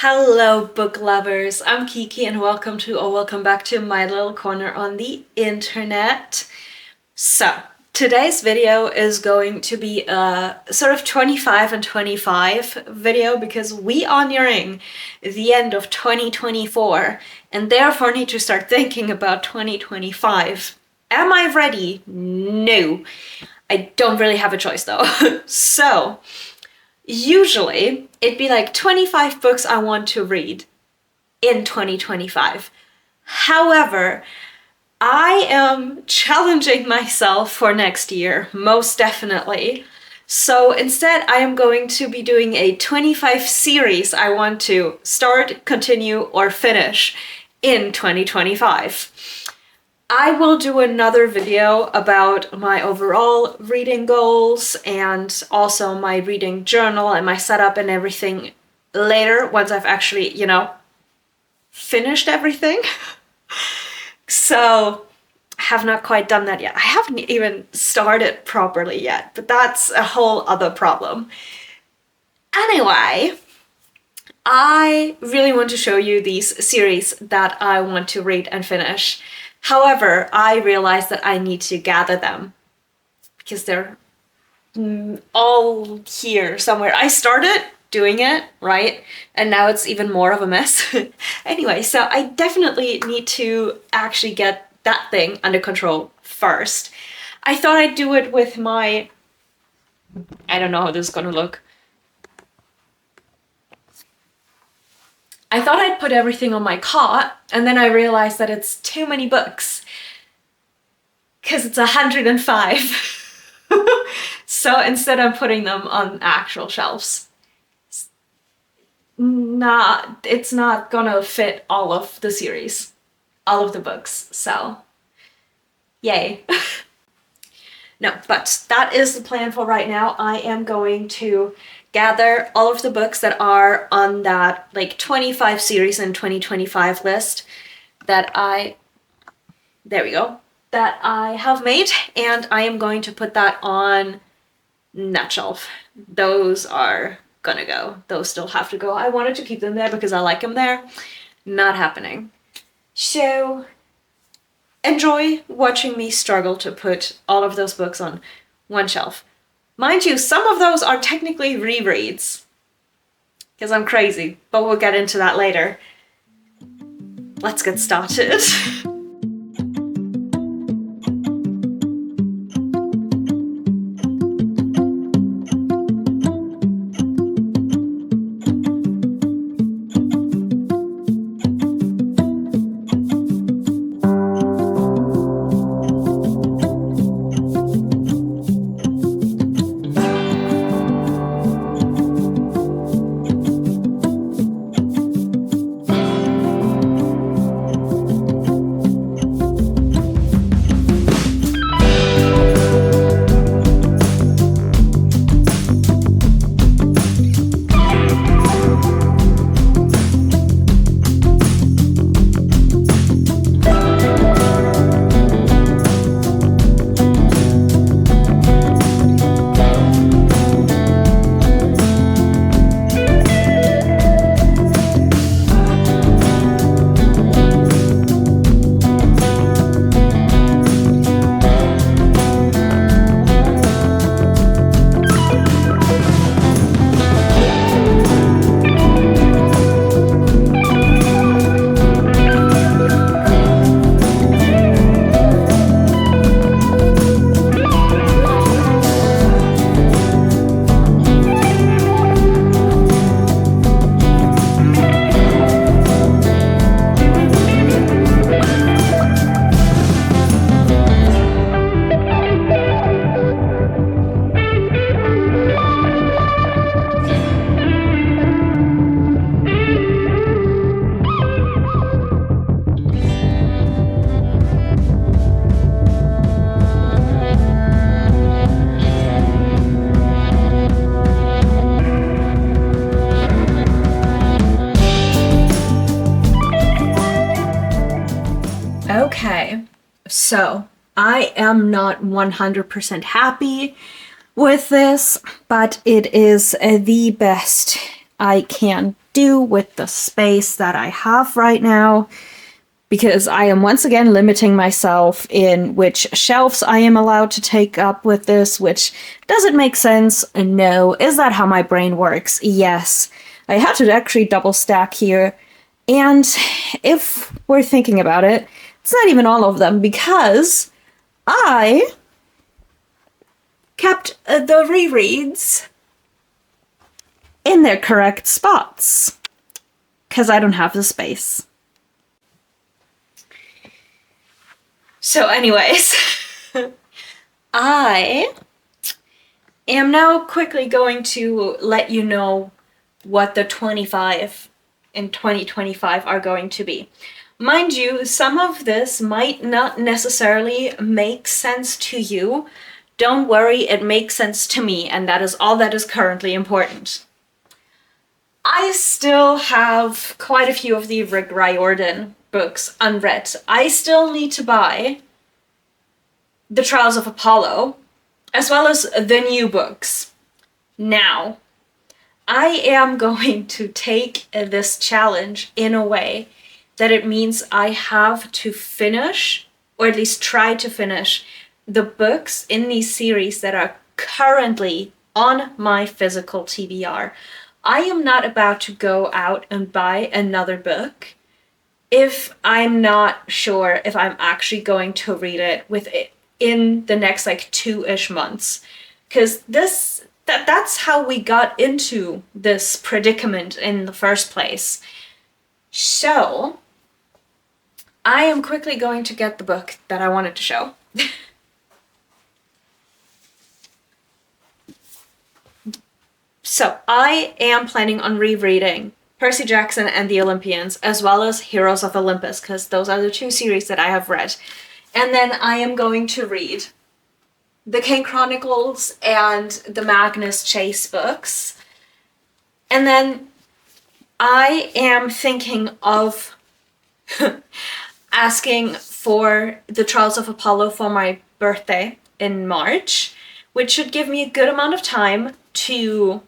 Hello, book lovers. I'm Kiki, and welcome back to my little corner on the internet. So, today's video is going to be a sort of 25 and 25 video because we are nearing the end of 2024 and therefore need to start thinking about 2025. Am I ready? No. I don't really have a choice though. So, usually, it'd be like 25 books I want to read in 2025. However, I am challenging myself for next year, most definitely. So instead, I am going to be doing a 25 series I want to start, continue, or finish in 2025. I will do another video about my overall reading goals and also my reading journal and my setup and everything later once I've actually, finished everything. So, I have not quite done that yet. I haven't even started properly yet, but that's a whole other problem. Anyway, I really want to show you these series that I want to read and finish. However, I realized that I need to gather them because they're all here somewhere. I started doing it, right? And now it's even more of a mess. Anyway, so I definitely need to actually get that thing under control first. I thought I'd do it with my... I don't know how this is gonna look. I thought I'd put everything on my cot, and then I realized that it's too many books. Because it's 105. So instead I'm putting them on actual shelves. It's not gonna fit all of the series. All of the books, so... Yay. No, but that is the plan for right now. I am going to gather all of the books that are on that 25 series and 2025 list that I have made, and I am going to put that on that shelf. Those are gonna go. Those still have to go. I wanted to keep them there because I like them there. Not happening. So enjoy watching me struggle to put all of those books on one shelf. Mind you, some of those are technically rereads, because I'm crazy, but we'll get into that later. Let's get started. Okay, so I am not 100% happy with this, but it is the best I can do with the space that I have right now, because I am once again limiting myself in which shelves I am allowed to take up with this, which doesn't make sense. No. Is that how my brain works? Yes. I had to actually double stack here. And if we're thinking about it, it's not even all of them, because I kept the rereads in their correct spots, because I don't have the space. So anyways, I am now quickly going to let you know what the 25 in 2025 are going to be. Mind you, some of this might not necessarily make sense to you. Don't worry, it makes sense to me, and that is all that is currently important. I still have quite a few of the Rick Riordan books unread. I still need to buy The Trials of Apollo, as well as the new books. Now, I am going to take this challenge in a way that it means I have to finish, or at least try to finish, the books in these series that are currently on my physical TBR. I am not about to go out and buy another book if I'm not sure if I'm actually going to read it in the next like 2-ish months. Because that's how we got into this predicament in the first place. So I am quickly going to get the book that I wanted to show. So I am planning on rereading Percy Jackson and the Olympians, as well as Heroes of Olympus, because those are the two series that I have read. And then I am going to read the Kane Chronicles and the Magnus Chase books. And then I am thinking of asking for the Trials of Apollo for my birthday in March, which should give me a good amount of time to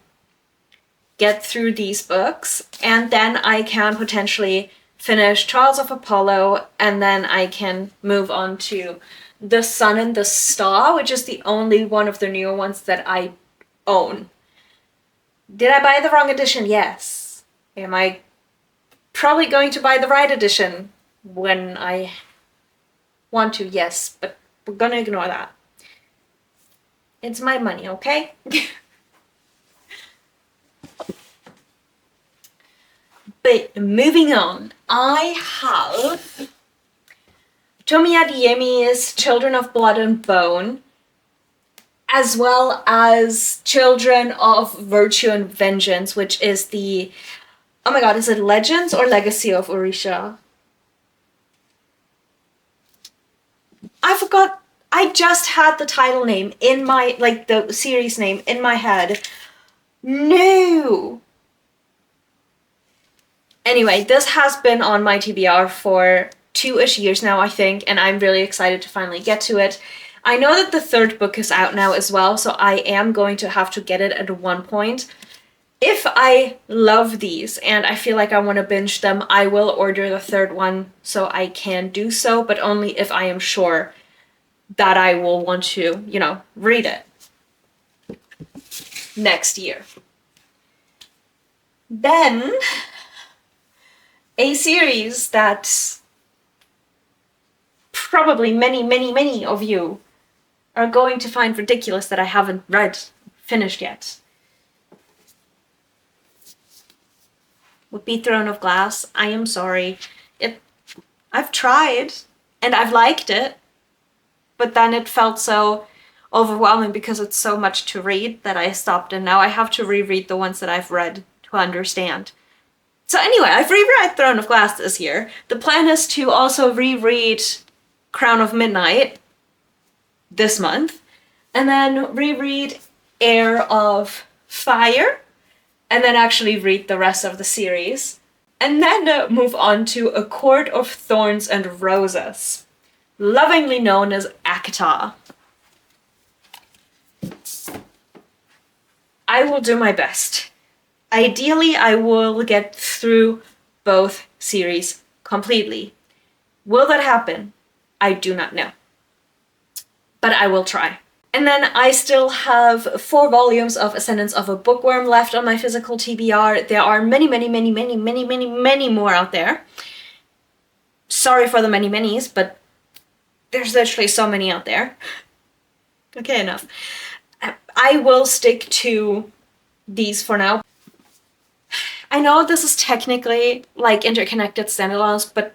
get through these books, and then I can potentially finish Trials of Apollo, and then I can move on to The Sun and the Star, which is the only one of the newer ones that I own. Did I buy the wrong edition? Yes. Am I probably going to buy the right edition when I want to? Yes, but we're gonna ignore that. It's my money, okay? But moving on, I have Tomi Adeyemi's Children of Blood and Bone, as well as Children of Virtue and Vengeance, which is the, oh my god, is it Legends or Legacy of Orisha? I forgot. I just had the title name in my, like the series name in my head. No! Anyway, this has been on my TBR for 2-ish years now, I think, and I'm really excited to finally get to it. I know that the third book is out now as well, so I am going to have to get it at one point. If I love these and I feel like I want to binge them, I will order the third one so I can do so, but only if I am sure that I will want to, read it next year. Then, a series that probably many of you are going to find ridiculous that I haven't finished yet, would be Throne of Glass. I am sorry. I've tried, and I've liked it, but then it felt so overwhelming because it's so much to read that I stopped, and now I have to reread the ones that I've read to understand. So anyway, I've reread Throne of Glass this year. The plan is to also reread Crown of Midnight this month, and then reread Heir of Fire, and then actually read the rest of the series, and then move on to A Court of Thorns and Roses, lovingly known as ACOTAR. I will do my best Ideally, I will get through both series completely. Will that happen? I do not know. But I will try. And then I still have 4 volumes of Ascendance of a Bookworm left on my physical TBR. There are many, many, many, many, many, many, many more out there. Sorry for the many manys, but there's literally so many out there. Okay, enough. I will stick to these for now. I know this is technically like interconnected standalones, but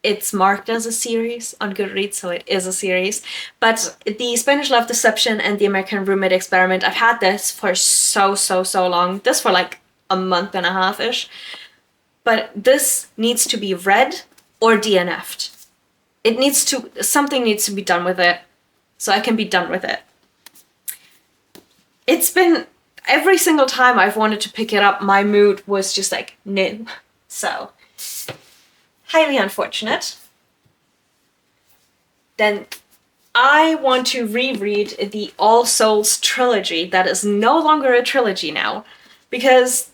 it's marked as a series on Goodreads, so it is a series. But the Spanish Love Deception and the American Roommate Experiment, I've had this for so long. This for like a month and a half-ish. But this needs to be read or DNF'd. Something needs to be done with it, so I can be done with it. It's been, every single time I've wanted to pick it up, my mood was just like, no. So, highly unfortunate. Then I want to reread the All Souls trilogy that is no longer a trilogy now, because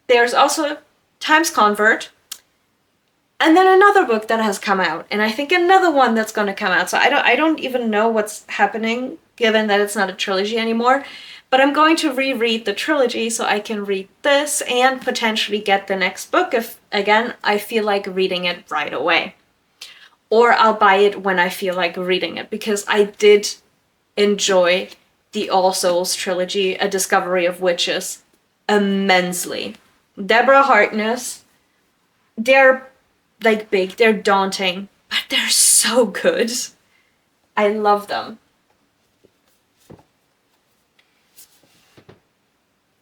there's also Times Convert, and then another book that has come out, and I think another one that's going to come out. So I don't even know what's happening, given that it's not a trilogy anymore. But I'm going to reread the trilogy so I can read this and potentially get the next book if, again, I feel like reading it right away. Or I'll buy it when I feel like reading it, because I did enjoy the All Souls trilogy, A Discovery of Witches, immensely. Deborah Harkness, they're like big, they're daunting, but they're so good. I love them.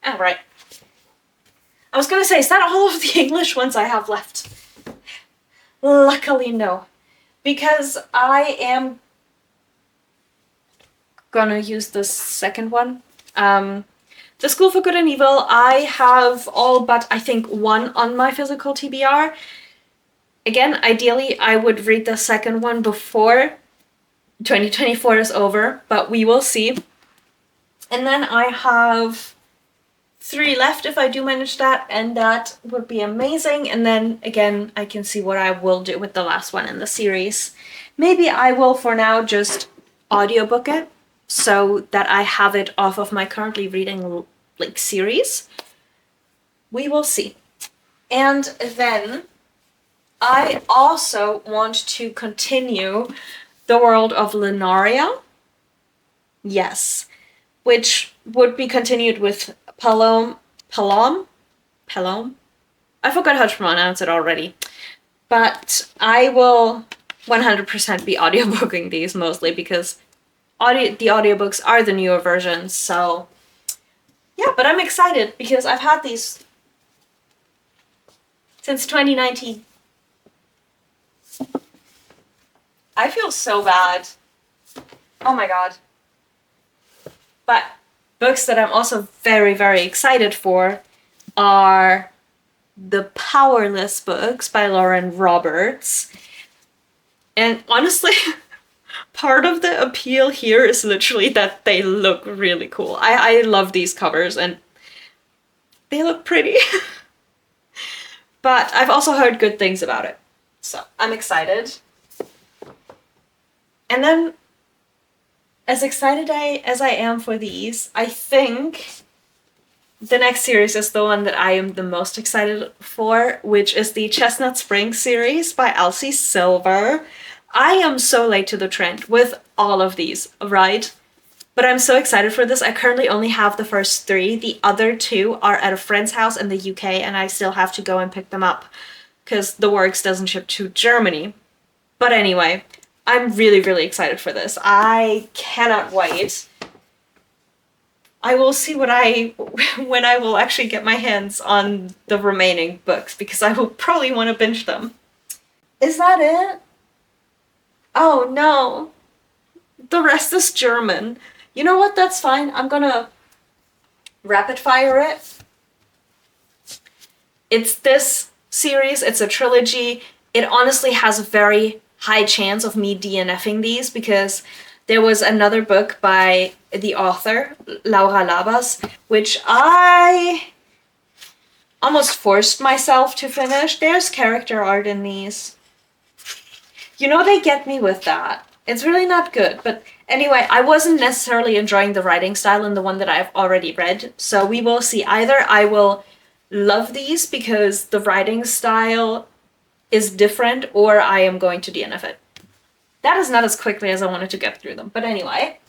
All right. I was gonna say, is that all of the English ones I have left? Luckily, no. Because I am gonna use the second one. The School for Good and Evil, I have all but, I think, one on my physical TBR. Again, ideally, I would read the second one before 2024 is over, but we will see. And then I have 3 left if I do manage that, and that would be amazing. And then again, I can see what I will do with the last one in the series. Maybe I will for now just audiobook it so that I have it off of my currently reading like series. We will see. And then I also want to continue The World of Lunaria. Yes. Which would be continued with Palom? I forgot how to pronounce it already. But I will 100% be audiobooking these mostly, because the audiobooks are the newer versions, so yeah, but I'm excited because I've had these since 2019. I feel so bad. Oh my god. But books that I'm also very, very excited for are the Powerless books by Lauren Roberts. And honestly, part of the appeal here is literally that they look really cool. I love these covers and they look pretty. But I've also heard good things about it. So I'm excited. And then, as excited as I am for these, I think the next series is the one that I am the most excited for, which is the Chestnut Springs series by Elsie Silver. I am so late to the trend with all of these, right? But I'm so excited for this. I currently only have the first 3. The other 2 are at a friend's house in the UK, and I still have to go and pick them up because the works doesn't ship to Germany. But anyway, I'm really, really excited for this. I cannot wait. I will see when I will actually get my hands on the remaining books, because I will probably want to binge them. Is that it? Oh no. The rest is German. You know what? That's fine. I'm gonna rapid fire it. It's this series. It's a trilogy. It honestly has a very high chance of me DNFing these, because there was another book by the author, Laura Labas, which I almost forced myself to finish. There's character art in these. You know, they get me with that. It's really not good, but anyway, I wasn't necessarily enjoying the writing style in the one that I've already read, so we will see. Either I will love these because the writing style is different, or I am going to DNF it. That is not as quickly as I wanted to get through them, but anyway.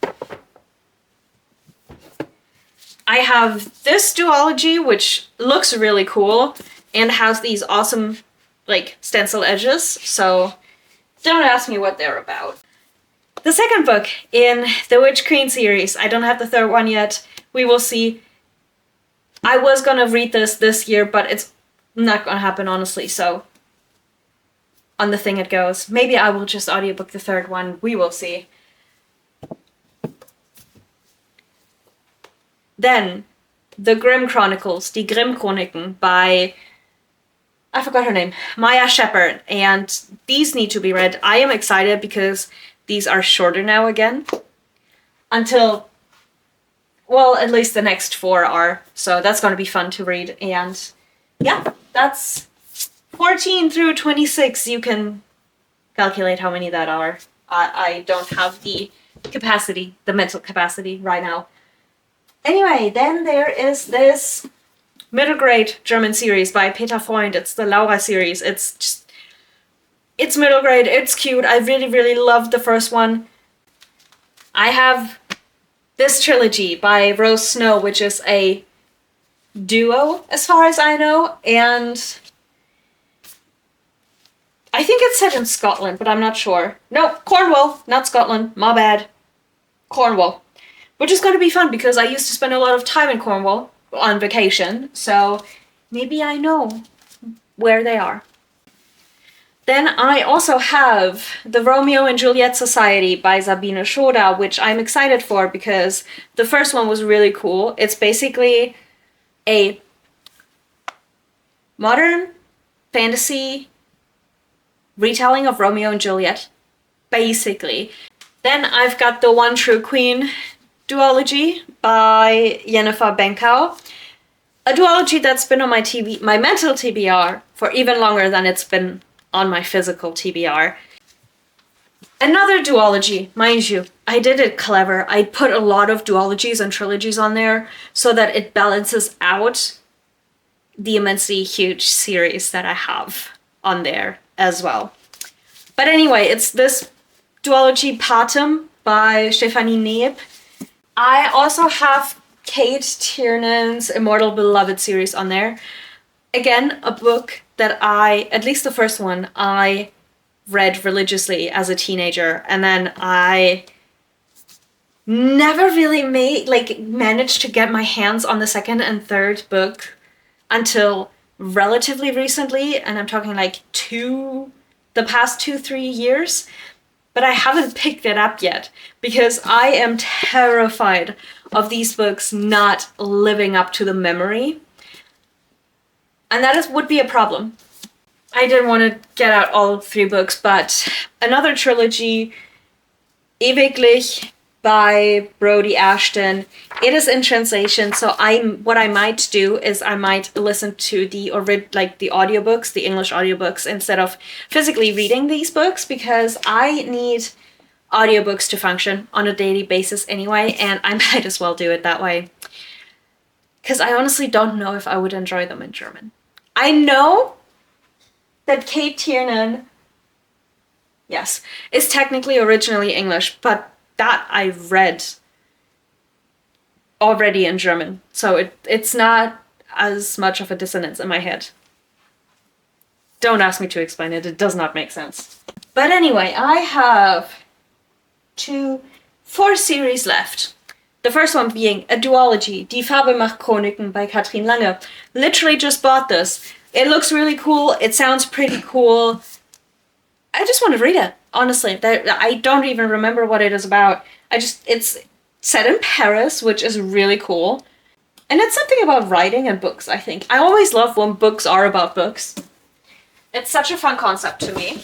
I have this duology, which looks really cool and has these awesome, like, stencil edges, so don't ask me what they're about. The second book in the Witch Queen series, I don't have the third one yet, we will see. I was gonna read this year, but it's not gonna happen, honestly, so on the thing it goes. Maybe I will just audiobook the third one, we will see. Then, The Grimm Chronicles, Die Grimm Chroniken by, I forgot her name, Maya Shepard, and these need to be read. I am excited because these are shorter now again, until, well, at least the next 4 are, so that's going to be fun to read, and yeah, that's 14 through 26, you can calculate how many that are. I don't have the capacity, the mental capacity right now. Anyway, then there is this middle grade German series by Peter Freund. It's the Laura series. It's middle grade, it's cute. I really, really loved the first one. I have this trilogy by Rose Snow, which is a duo, as far as I know, and I think it's set in Scotland, but I'm not sure. No, Cornwall, not Scotland, my bad. Cornwall. Which is going to be fun because I used to spend a lot of time in Cornwall on vacation, so maybe I know where they are. Then I also have The Romeo and Juliet Society by Sabine Schoda, which I'm excited for because the first one was really cool. It's basically a modern fantasy retelling of Romeo and Juliet, basically. Then I've got The One True Queen duology by Jennifer Benkow. A duology that's been on my mental TBR for even longer than it's been on my physical TBR. Another duology, mind you, I did it clever. I put a lot of duologies and trilogies on there so that it balances out the immensely huge series that I have on there as well. But anyway, it's this duology Patem by Stephanie Neeb. I also have Kate Tiernan's Immortal Beloved series on there. Again, a book that at least the first one, I read religiously as a teenager, and then I never really managed to get my hands on the second and third book until relatively recently, and I'm talking like the past 2-3 years. But I haven't picked it up yet because I am terrified of these books not living up to the memory. And that would be a problem. I didn't want to get out all 3 books, but another trilogy, Ewiglich by Brody Ashton. It is in translation, so what I might do is I might listen to the audiobooks, the English audiobooks, instead of physically reading these books, because I need audiobooks to function on a daily basis anyway, and I might as well do it that way. Because I honestly don't know if I would enjoy them in German. I know that Kate Tiernan, yes, is technically originally English, but that I read already in German, so it's not as much of a dissonance in my head. Don't ask me to explain it, it does not make sense. But anyway, I have 4 series left. The first one being a duology, Die Fabelmacht Chroniken by Katrin Lange. Literally just bought this. It looks really cool, it sounds pretty cool. I just want to read it, honestly. I don't even remember what it is about. It's set in Paris, which is really cool. And it's something about writing and books, I think. I always love when books are about books. It's such a fun concept to me.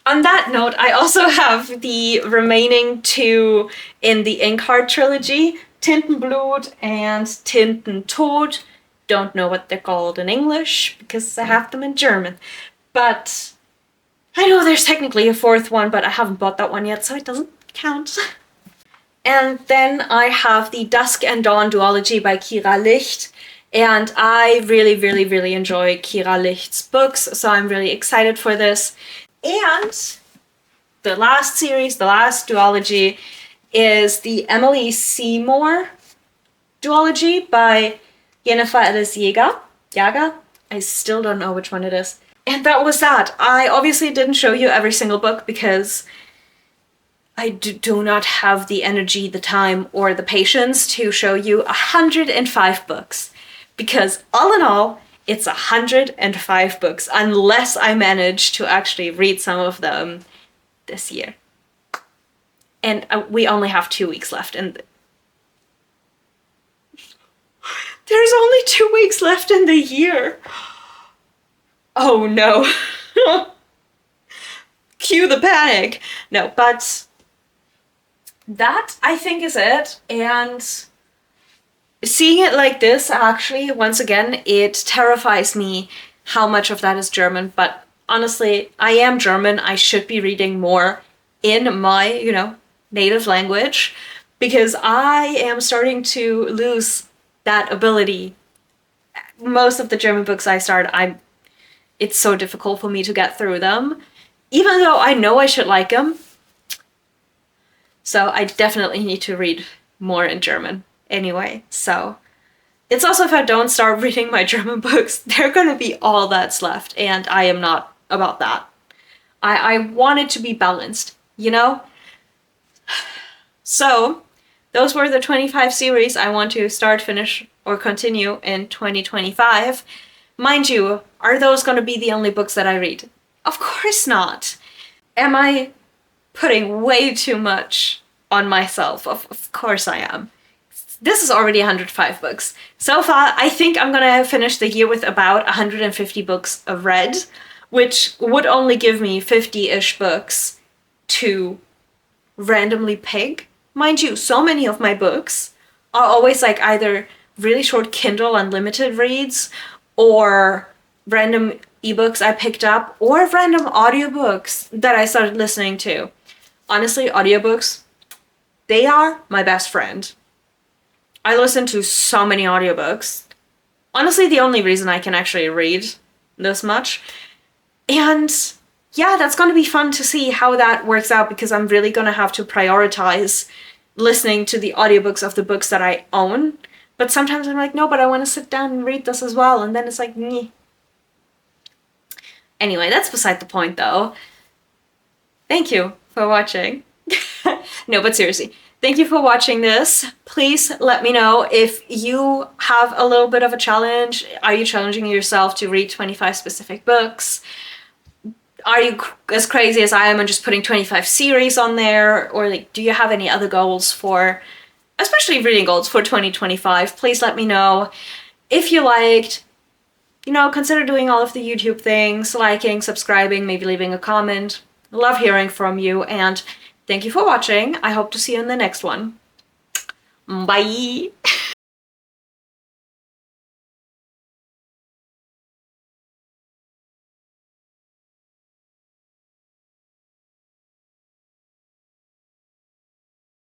On that note, I also have the remaining 2 in the Inkheart trilogy, Tintenblut and Tintentod. don't know what they're called in English because I have them in German. But I know there's technically a fourth one, but I haven't bought that one yet, so it doesn't count. And then I have the Dusk and Dawn duology by Kira Licht. And I really, really, really enjoy Kira Licht's books, so I'm really excited for this. And the last series, the last duology, is the Emily Seymour duology by Jennifer Ellis Jaga. I still don't know which one it is. And that was that. I obviously didn't show you every single book because I do not have the energy, the time, or the patience to show you 105 books. Because all in all, it's 105 books, unless I manage to actually read some of them this year. And we only have 2 weeks left, and there's only 2 weeks left in the year. Oh no. Cue the panic. No, but that, I think, is it. And seeing it like this, actually, once again, it terrifies me how much of that is German. But honestly, I am German. I should be reading more in my, native language, because I am starting to lose that ability. Most of the German books I start, it's so difficult for me to get through them, even though I know I should like them. So I definitely need to read more in German anyway. So it's also, if I don't start reading my German books, they're gonna be all that's left, and I am not about that. I want it to be balanced, So those were the 25 series I want to start, finish, or continue in 2025. Mind you, are those going to be the only books that I read? Of course not. Am I putting way too much on myself? Of course I am. This is already 105 books. So far, I think I'm going to finish the year with about 150 books of read, which would only give me 50-ish books to randomly pick. Mind you, so many of my books are always like either really short Kindle Unlimited reads, or random ebooks I picked up, or random audiobooks that I started listening to. Honestly, audiobooks, they are my best friend. I listen to so many audiobooks. Honestly, the only reason I can actually read this much. And yeah, that's going to be fun to see how that works out, because I'm really going to have to prioritize listening to the audiobooks of the books that I own. But sometimes I'm like, no, but I want to sit down and read this as well. And then it's like, meh. Anyway, that's beside the point, though. Thank you for watching. No, but seriously, thank you for watching this. Please let me know if you have a little bit of a challenge. Are you challenging yourself to read 25 specific books? Are you as crazy as I am and just putting 25 series on there? Or like, do you have any other goals for, especially reading goals for 2025? Please let me know. If you liked, consider doing all of the YouTube things, liking, subscribing, maybe leaving a comment. I love hearing from you, and thank you for watching. I hope to see you in the next one. Bye!